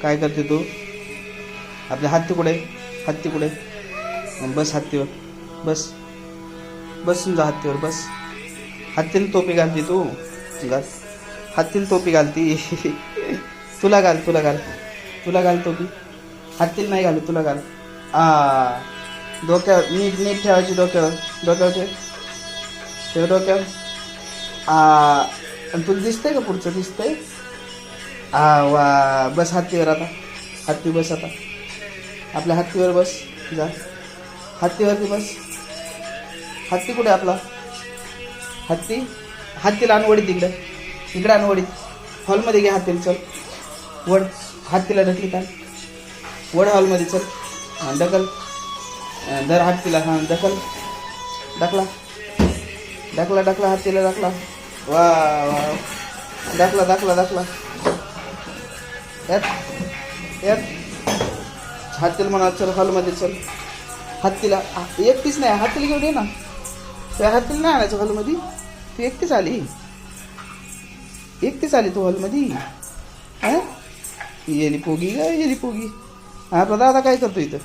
काय करते तू? आपले हत्ती कुठे? हत्ती कुठे? बस हत्तीवर, बस बस तुमचा हत्तीवर बस. हत्तीला टोपी घालती तू, घाल. हत्तीला टोपी घालती. तुला घाल, तुला घाल, तुला घाल टोपी. हत्तीला नाही घालू, तुला घाल. डोक्यावर नीट नीट ठेवायची, डोक्यावर, डोक्यावर ठेव, ठेव डोक्यावर. आणि तुला दिसतंय का पुढचं? दिसतंय. वा, बस हत्तीवर आता. हत्ती बस आता. आपल्या हत्तीवर बस. जा हत्तीवरती बस. हत्ती कुठे आपला? हत्ती, हत्तीला आणवडीत इकडं, इकडं आणवडीत. हॉलमध्ये घे हत्तीला, चल वड. हत्तीला ढकली का? वड हॉलमध्ये, चल. हां ढकल, धर हत्तीला. हां ढकल, ढकला, ढकला ढकला हत्तीला ढकला. वा वा, ढकला ढकला ढकला. यात यात हत्तीला म्हणा, चल हॉलमध्ये चल. हत्तीला एकटीच नाही, हत्तीला घेऊन ये ना. त्या हत्तीला नाही आणायचं हॉलमध्ये. तू एकटीच आली, एकटीच आली तू हॉलमध्ये. हां येली पोगी ग, येली पोगी. आपला दादा काय करतो इथं?